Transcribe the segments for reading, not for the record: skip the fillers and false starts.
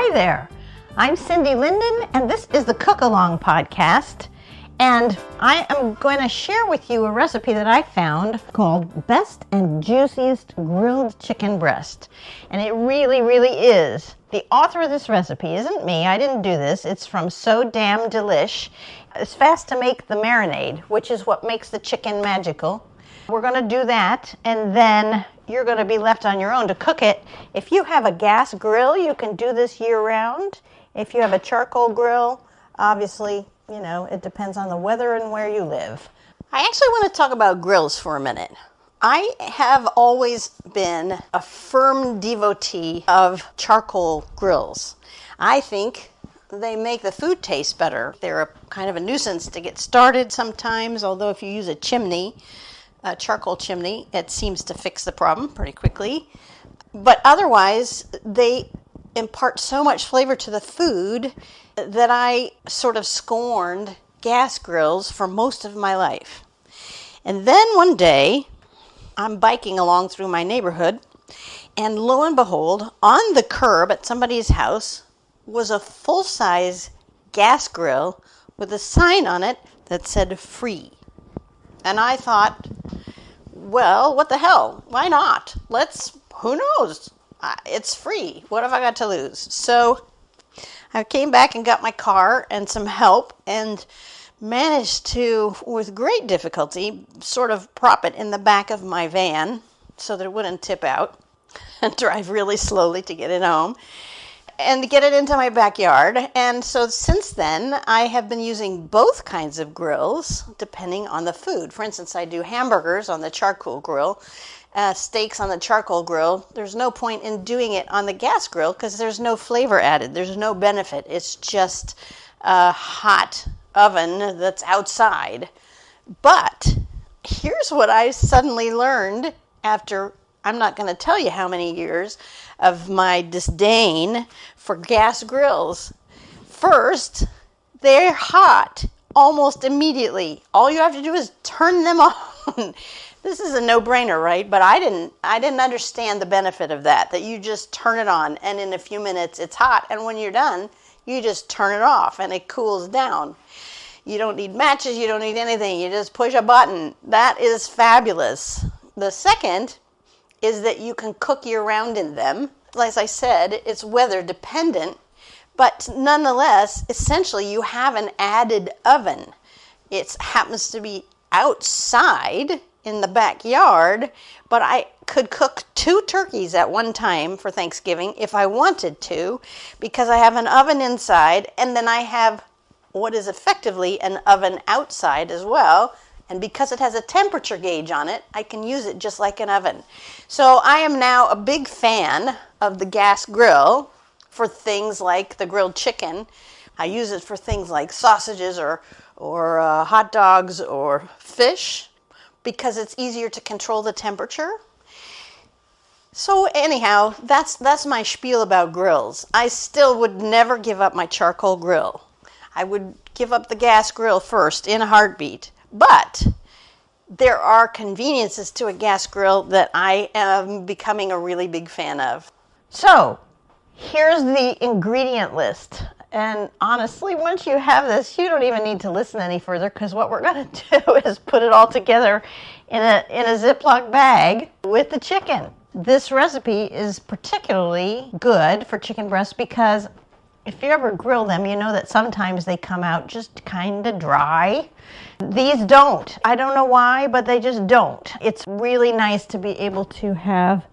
Hi there, I'm Cindy Linden, and this is the Cookalong podcast, and I am going to share with you a recipe that I found called Best and Juiciest Grilled Chicken Breast, and it really is. The author of this recipe isn't me, I didn't do this, it's from So Damn Delish. It's fast to make the marinade, which is what makes the chicken magical. We're going to do that, and then you're going to be left on your own to cook it. If you have a gas grill, you can do this year-round. If you have a charcoal grill, obviously, it depends on the weather and where you live. I actually want to talk about grills for a minute. I have always been a firm devotee of charcoal grills. I think they make the food taste better. They're a kind of a nuisance to get started sometimes, although if you use a charcoal chimney, it seems to fix the problem pretty quickly. But otherwise, they impart so much flavor to the food that I sort of scorned gas grills for most of my life. And then one day, I'm biking along through my neighborhood, and lo and behold, on the curb at somebody's house was a full-size gas grill with a sign on it that said free. And I thought, well, what the hell? Why not? Who knows? It's free. What have I got to lose? So I came back and got my car and some help and managed to, with great difficulty, sort of prop it in the back of my van so that it wouldn't tip out and drive really slowly to get it home and get it into my backyard. And so since then, I have been using both kinds of grills depending on the food. For instance, I do hamburgers on the charcoal grill, steaks on the charcoal grill. There's no point in doing it on the gas grill because there's no flavor added. There's no benefit. It's just a hot oven that's outside. But here's what I suddenly learned after, I'm not going to tell you how many years of my disdain for gas grills. First, they're hot almost immediately. All you have to do is turn them on. This is a no-brainer, right? But I didn't understand the benefit of that you just turn it on and in a few minutes it's hot, and when you're done, you just turn it off and it cools down. You don't need matches, you don't need anything. You just push a button. That is fabulous. The second is that you can cook year-round in them. Like I said, it's weather dependent, but nonetheless, essentially you have an added oven. It happens to be outside in the backyard, but I could cook 2 turkeys at one time for Thanksgiving if I wanted to, because I have an oven inside, and then I have what is effectively an oven outside as well. And because it has a temperature gauge on it, I can use it just like an oven. So I am now a big fan of the gas grill for things like the grilled chicken. I use it for things like sausages or hot dogs or fish because it's easier to control the temperature. So anyhow, that's my spiel about grills. I still would never give up my charcoal grill. I would give up the gas grill first in a heartbeat. But there are conveniences to a gas grill that I am becoming a really big fan of. So here's the ingredient list. And honestly, once you have this, you don't even need to listen any further, because what we're going to do is put it all together in a Ziploc bag with the chicken. This recipe is particularly good for chicken breasts because if you ever grill them, you know that sometimes they come out just kind of dry. These don't. I don't know why, but they just don't. It's really nice to be able to have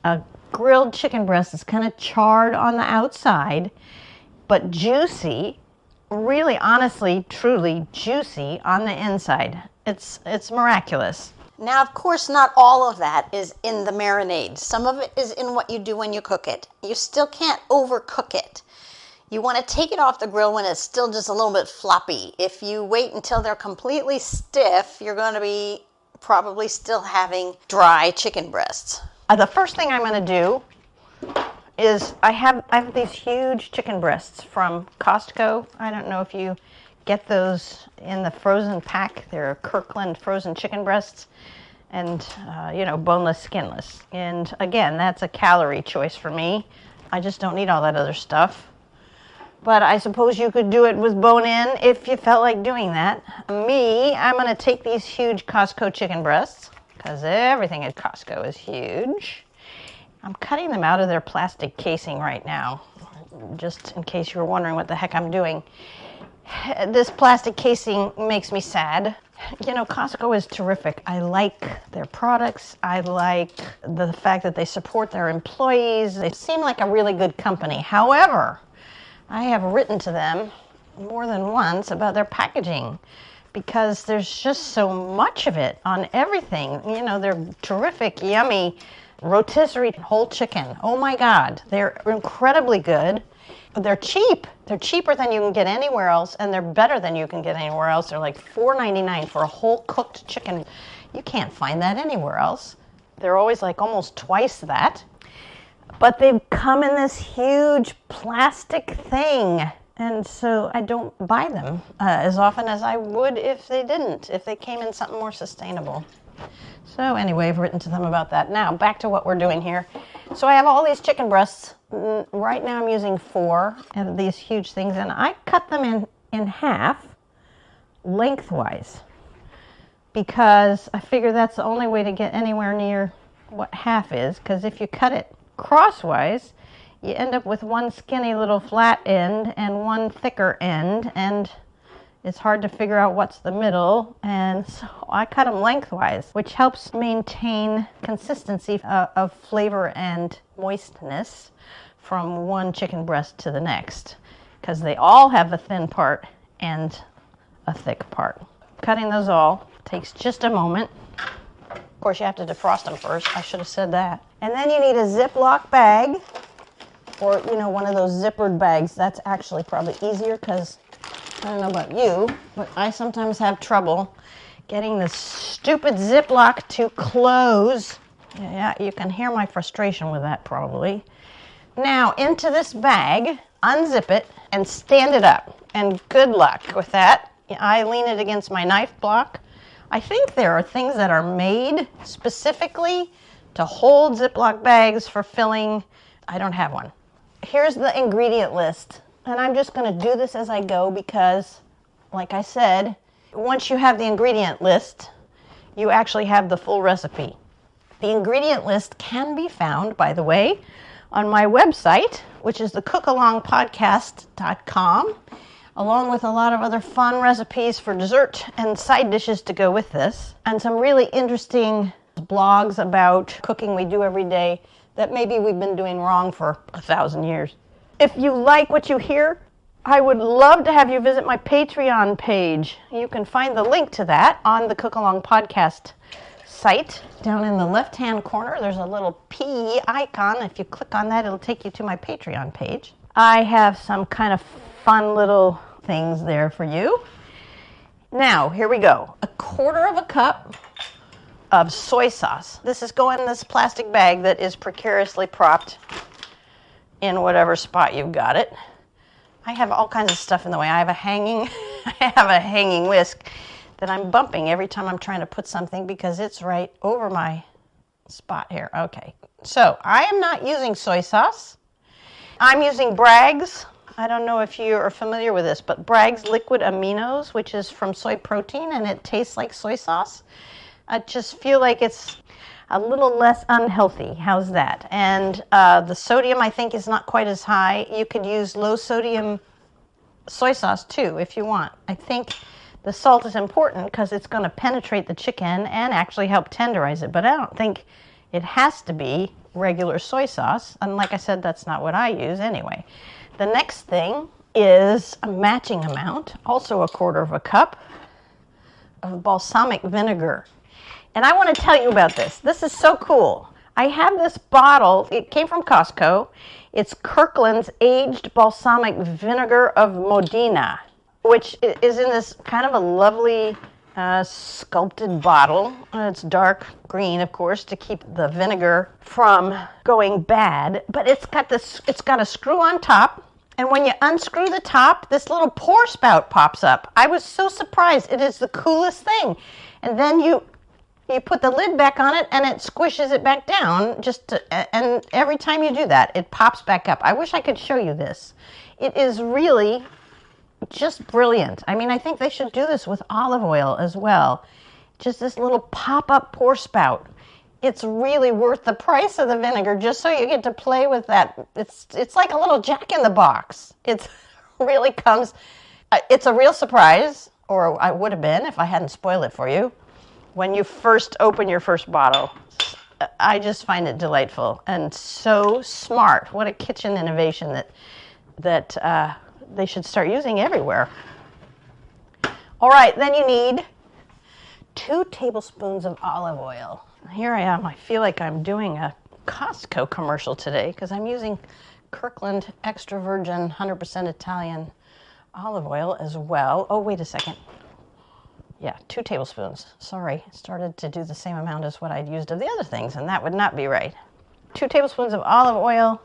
a grilled chicken breast that's kind of charred on the outside, but juicy, really honestly, truly juicy on the inside. It's miraculous. Now, of course, not all of that is in the marinade. Some of it is in what you do when you cook it. You still can't overcook it. You want to take it off the grill when it's still just a little bit floppy. If you wait until they're completely stiff, you're going to be probably still having dry chicken breasts. The first thing I'm going to do is I have these huge chicken breasts from Costco. I don't know if you get those in the frozen pack. They're Kirkland frozen chicken breasts. And, boneless, skinless. And again, that's a calorie choice for me. I just don't need all that other stuff. But I suppose you could do it with bone-in if you felt like doing that. Me, I'm going to take these huge Costco chicken breasts, because everything at Costco is huge. I'm cutting them out of their plastic casing right now, just in case you were wondering what the heck I'm doing. This plastic casing makes me sad. You know, Costco is terrific. I like their products. I like the fact that they support their employees. They seem like a really good company. However, I have written to them more than once about their packaging because there's just so much of it on everything. You know, they're terrific, yummy rotisserie whole chicken. Oh my God, they're incredibly good. They're cheap. They're cheaper than you can get anywhere else, and they're better than you can get anywhere else. They're like $4.99 for a whole cooked chicken. You can't find that anywhere else. They're always like almost twice that. But they come in this huge plastic thing, and so I don't buy them as often as I would if they didn't, if they came in something more sustainable. So anyway, I've written to them about that. Now, back to what we're doing here. So I have all these chicken breasts. Right now I'm using 4 of these huge things, and I cut them in half lengthwise because I figure that's the only way to get anywhere near what half is, because if you cut it crosswise, you end up with one skinny little flat end and one thicker end, and it's hard to figure out what's the middle, and so I cut them lengthwise, which helps maintain consistency of flavor and moistness from one chicken breast to the next, because they all have a thin part and a thick part. Cutting those all takes just a moment. Of course, you have to defrost them first. I should have said that. And then you need a Ziploc bag, or you know, one of those zippered bags. That's actually probably easier because I don't know about you, but I sometimes have trouble getting this stupid Ziploc to close. Yeah, you can hear my frustration with that probably. Now, into this bag, unzip it and stand it up. And good luck with that. I lean it against my knife block. I think there are things that are made specifically to hold Ziploc bags for filling. I don't have one. Here's the ingredient list. And I'm just going to do this as I go because, like I said, once you have the ingredient list, you actually have the full recipe. The ingredient list can be found, by the way, on my website, which is the cookalongpodcast.com, along with a lot of other fun recipes for dessert and side dishes to go with this, and some really interesting blogs about cooking we do every day that maybe we've been doing wrong for 1,000 years. If you like what you hear, I would love to have you visit my Patreon page. You can find the link to that on the Cookalong Podcast site. Down in the left-hand corner, there's a little P icon. If you click on that, it'll take you to my Patreon page. I have some kind of fun little things there for you. Now, here we go. 1/4 cup of soy sauce. This is going in this plastic bag that is precariously propped in whatever spot you've got it. I have all kinds of stuff in the way. I have a hanging whisk that I'm bumping every time I'm trying to put something because it's right over my spot here. Okay, so I am not using soy sauce. I'm using Bragg's. I don't know if you are familiar with this, but Bragg's liquid aminos, which is from soy protein, and it tastes like soy sauce. I just feel like it's a little less unhealthy. How's that? And the sodium, I think, is not quite as high. You could use low sodium soy sauce too if you want. I think the salt is important because it's going to penetrate the chicken and actually help tenderize it, but I don't think it has to be regular soy sauce. And like I said, that's not what I use anyway. The next thing is a matching amount, also 1/4 cup of balsamic vinegar. And I want to tell you about this. This is so cool. I have this bottle. It came from Costco. It's Kirkland's Aged Balsamic Vinegar of Modena, which is in this kind of a lovely sculpted bottle. It's dark green, of course, to keep the vinegar from going bad. But it's got a screw on top. And when you unscrew the top, this little pour spout pops up. I was so surprised. It is the coolest thing. And then you put the lid back on it and it squishes it back down and every time you do that, it pops back up. I wish I could show you this. It is really just brilliant. I mean, I think they should do this with olive oil as well. Just this little pop-up pour spout. It's really worth the price of the vinegar just so you get to play with that. It's like a little Jack in the Box. It really comes, it's a real surprise, or I would have been if I hadn't spoiled it for you, when you first open your first bottle. I just find it delightful and so smart. What a kitchen innovation that they should start using everywhere. All right, then you need 2 tablespoons of olive oil. Here I am. I feel like I'm doing a Costco commercial today because I'm using Kirkland extra virgin 100% Italian olive oil as well. Oh, wait a second. Yeah, 2 tablespoons. Sorry, started to do the same amount as what I'd used of the other things, and that would not be right. 2 tablespoons of olive oil,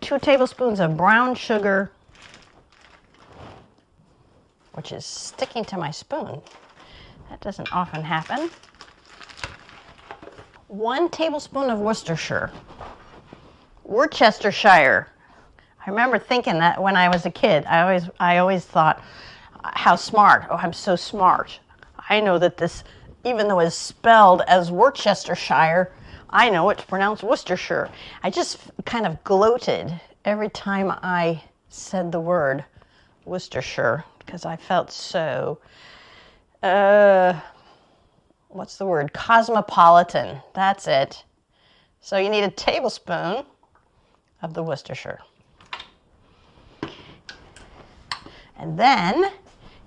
2 tablespoons of brown sugar, which is sticking to my spoon. That doesn't often happen. 1 tablespoon of Worcestershire. Worcestershire. I remember thinking that when I was a kid. I always thought, how smart. Oh, I'm so smart. I know that this, even though it's spelled as Worcestershire, I know it's pronounced Worcestershire. I just kind of gloated every time I said the word Worcestershire because I felt so, what's the word? Cosmopolitan. That's it. So you need a tablespoon of the Worcestershire. And then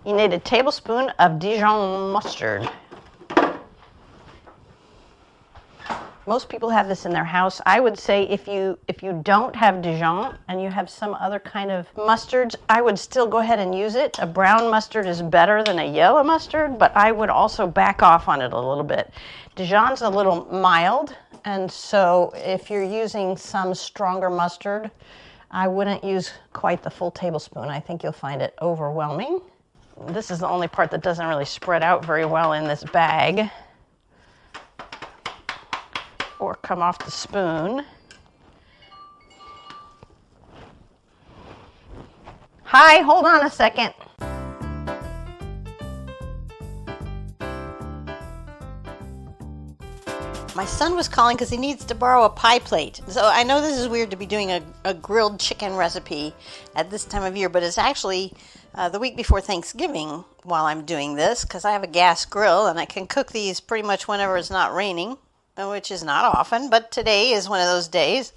you need a tablespoon of Dijon mustard. Most people have this in their house. I would say if you don't have Dijon and you have some other kind of mustards, I would still go ahead and use it. A brown mustard is better than a yellow mustard, but I would also back off on it a little bit. Dijon's a little mild, and so if you're using some stronger mustard, I wouldn't use quite the full tablespoon. I think you'll find it overwhelming. This is the only part that doesn't really spread out very well in this bag or come off the spoon. Hi, hold on a second. My son was calling because he needs to borrow a pie plate. So I know this is weird to be doing a grilled chicken recipe at this time of year, but it's actually the week before Thanksgiving while I'm doing this because I have a gas grill and I can cook these pretty much whenever it's not raining, which is not often, but today is one of those days.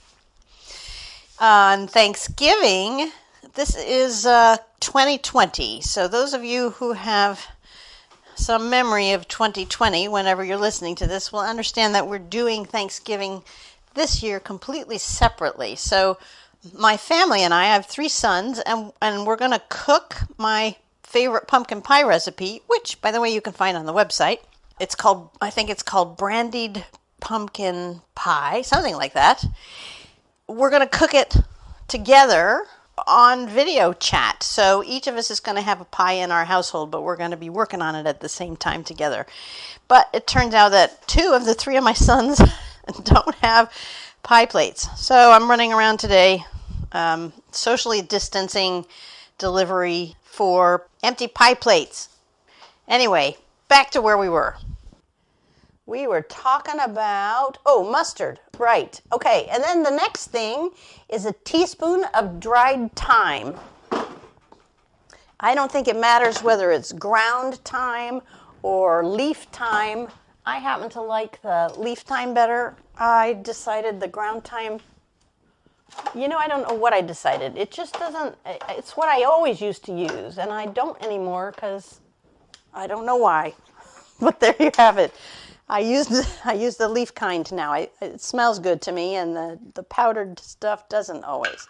On Thanksgiving, this is 2020, so those of you who have some memory of 2020, whenever you're listening to this, will understand that we're doing Thanksgiving this year completely separately. So my family and I have 3 sons, and we're going to cook my favorite pumpkin pie recipe, which, by the way, you can find on the website. I think it's called brandied pumpkin pie, something like that. We're going to cook it together on video chat. So each of us is going to have a pie in our household, but we're going to be working on it at the same time together. But it turns out that 2 of the 3 of my sons don't have pie plates. So I'm running around today socially distancing delivery for empty pie plates. Anyway, back to where we were. We were talking about, mustard, right. Okay, and then the next thing is a teaspoon of dried thyme. I don't think it matters whether it's ground thyme or leaf thyme. I happen to like the leaf thyme better. I decided the ground thyme, I don't know what I decided. It just doesn't, it's what I always used to use, and I don't anymore because I don't know why. But there you have it. I use the leaf kind now. It smells good to me, and the powdered stuff doesn't always.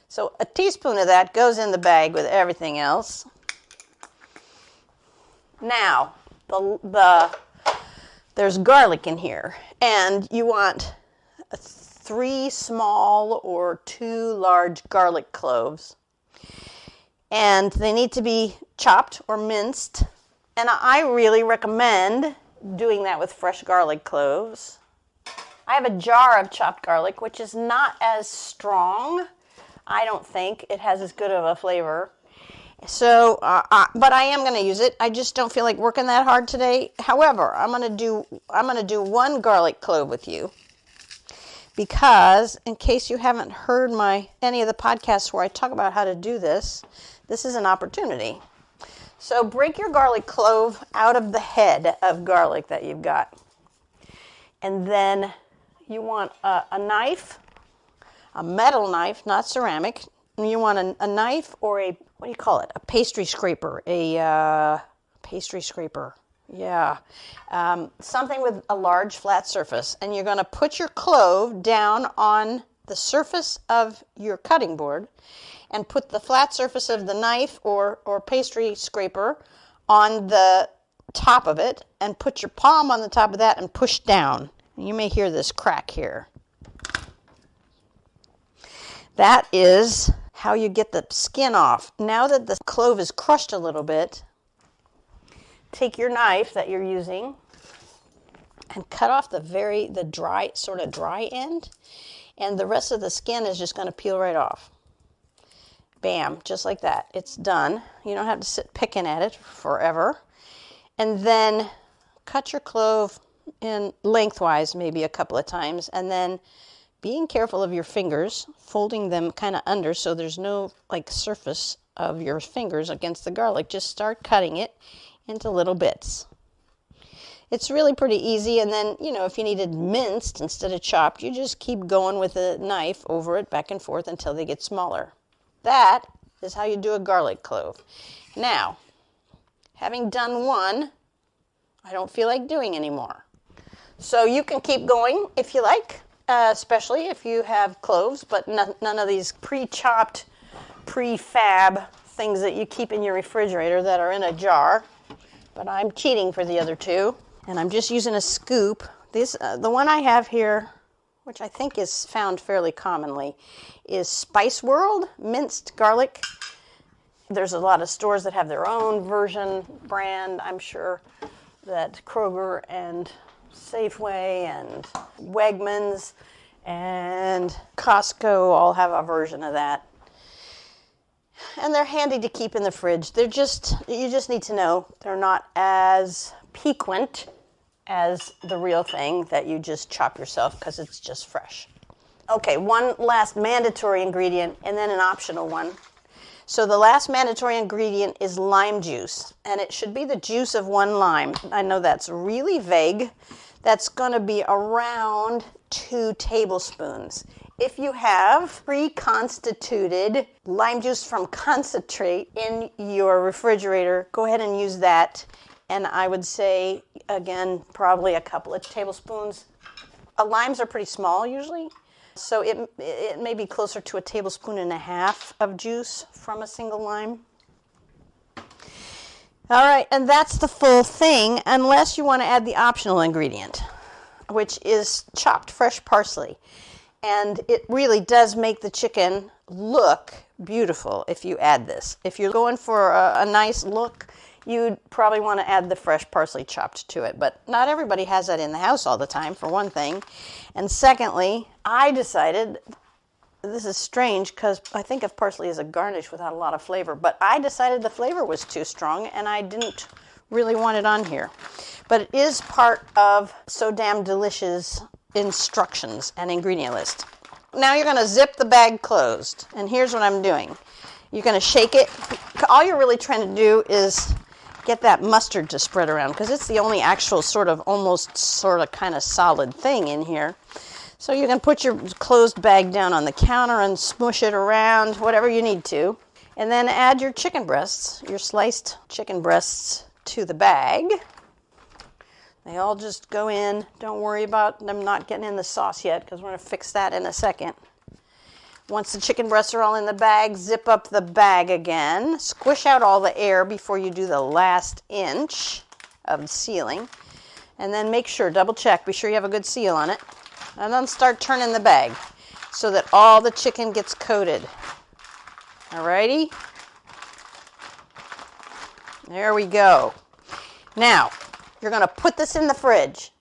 So a teaspoon of that goes in the bag with everything else. Now, there's garlic in here, and you want 3 small or 2 large garlic cloves. And they need to be chopped or minced, and I really recommend doing that with fresh garlic cloves. I have a jar of chopped garlic, which is not as strong. I don't think it has as good of a flavor. So, but I am going to use it. I just don't feel like working that hard today. However, I'm going to do one garlic clove with you, because in case you haven't heard any of the podcasts where I talk about how to do this, this is an opportunity. So break your garlic clove out of the head of garlic that you've got. And then you want a knife, a metal knife, not ceramic. You want a knife or what do you call it? A pastry scraper. Pastry scraper. Yeah. Something with a large flat surface. And you're going to put your clove down on the surface of your cutting board and put the flat surface of the knife or pastry scraper on the top of it, and put your palm on the top of that and push down. You may hear this crack here. That is how you get the skin off. Now that the clove is crushed a little bit, take your knife that you're using and cut off the dry, sort of dry end, and the rest of the skin is just going to peel right off. Bam, just like that. It's done. You don't have to sit picking at it forever. And then cut your clove in lengthwise maybe a couple of times, and then being careful of your fingers, folding them kind of under so there's no surface of your fingers against the garlic. Just start cutting it into little bits. It's really pretty easy, and then, if you needed minced instead of chopped, you just keep going with a knife over it back and forth until they get smaller. That is how you do a garlic clove. Now, having done one, I don't feel like doing any more. So you can keep going if you like, especially if you have cloves, but none of these pre-chopped, prefab things that you keep in your refrigerator that are in a jar. But I'm cheating for the other two, and I'm just using a scoop. The one I have here, which I think is found fairly commonly, is Spice World minced garlic. There's a lot of stores that have their own version brand. I'm sure that Kroger and Safeway and Wegmans and Costco all have a version of that. And they're handy to keep in the fridge. You just need to know they're not as piquant as the real thing that you just chop yourself, because it's just fresh. Okay, one last mandatory ingredient and then an optional one. So the last mandatory ingredient is lime juice, and it should be the juice of one lime. I know that's really vague. That's going to be around 2 tablespoons. If you have pre-constituted lime juice from concentrate in your refrigerator, go ahead and use that. And I would say, again, probably a couple of tablespoons. Limes are pretty small usually, so it may be closer to 1.5 tablespoons of juice from a single lime. All right, and that's the full thing, unless you want to add the optional ingredient, which is chopped fresh parsley. And it really does make the chicken look beautiful if you add this. If you're going for a nice look, you'd probably want to add the fresh parsley chopped to it. But not everybody has that in the house all the time, for one thing. And secondly, I decided, this is strange because I think of parsley as a garnish without a lot of flavor, but I decided the flavor was too strong and I didn't really want it on here. But it is part of So Damn Delicious instructions and ingredient list. Now you're going to zip the bag closed, and here's what I'm doing. You're going to shake it. All you're really trying to do is get that mustard to spread around, because it's the only actual kind of solid thing in here. So you can put your closed bag down on the counter and smush it around, whatever you need to. And then add your chicken breasts, your sliced chicken breasts, to the bag. They all just go in. Don't worry about them not getting in the sauce yet, because we're going to fix that in a second. Once the chicken breasts are all in the bag, zip up the bag again. Squish out all the air before you do the last inch of sealing. And then make sure, double check, be sure you have a good seal on it. And then start turning the bag so that all the chicken gets coated. Alrighty? There we go. Now, you're going to put this in the fridge.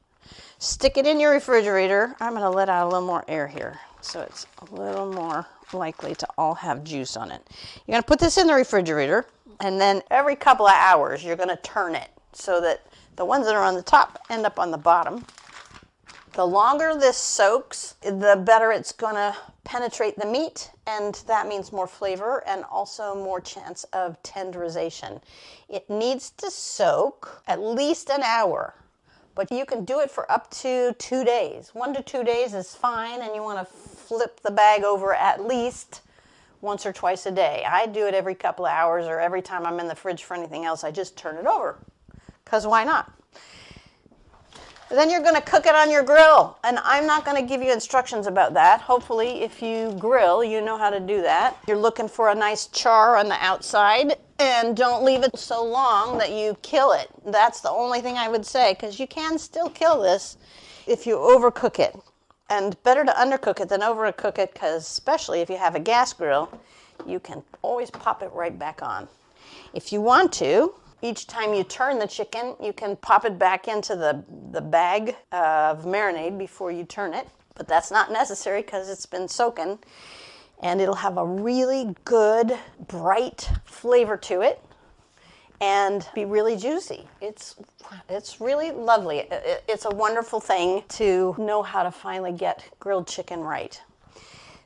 Stick it in your refrigerator. I'm going to let out a little more air here so it's a little more likely to all have juice on it. You're going to put this in the refrigerator, and then every couple of hours you're going to turn it so that the ones that are on the top end up on the bottom. The longer this soaks, the better it's going to penetrate the meat, and that means more flavor and also more chance of tenderization. It needs to soak at least an hour, but you can do it for up to 2 days. 1 to 2 days is fine, and you want to flip the bag over at least once or twice a day. I do it every couple of hours, or every time I'm in the fridge for anything else, I just turn it over, because why not? Then you're going to cook it on your grill, and I'm not going to give you instructions about that. Hopefully, if you grill, you know how to do that. You're looking for a nice char on the outside, and don't leave it so long that you kill it. That's the only thing I would say, because you can still kill this if you overcook it. And better to undercook it than overcook it, because especially if you have a gas grill, you can always pop it right back on. If you want to, each time you turn the chicken, you can pop it back into the bag of marinade before you turn it. But that's not necessary because it's been soaking, and it'll have a really good, bright flavor to it and be really juicy. It's really lovely. It's a wonderful thing to know how to finally get grilled chicken right.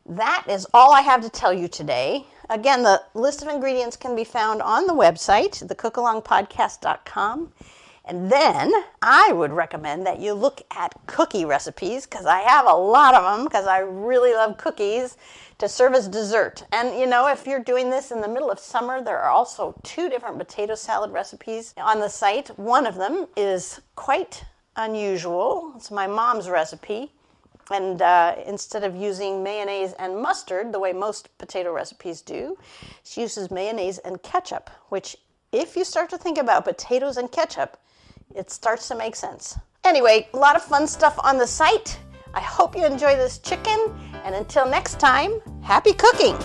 That is all I have to tell you today. Again, the list of ingredients can be found on the website, thecookalongpodcast.com. And then I would recommend that you look at cookie recipes, because I have a lot of them, because I really love cookies to serve as dessert. And you know, if you're doing this in the middle of summer, there are also 2 different potato salad recipes on the site. One of them is quite unusual. It's my mom's recipe. And instead of using mayonnaise and mustard, the way most potato recipes do, she uses mayonnaise and ketchup, which, if you start to think about potatoes and ketchup, it starts to make sense. Anyway, a lot of fun stuff on the site. I hope you enjoy this chicken, and until next time, happy cooking!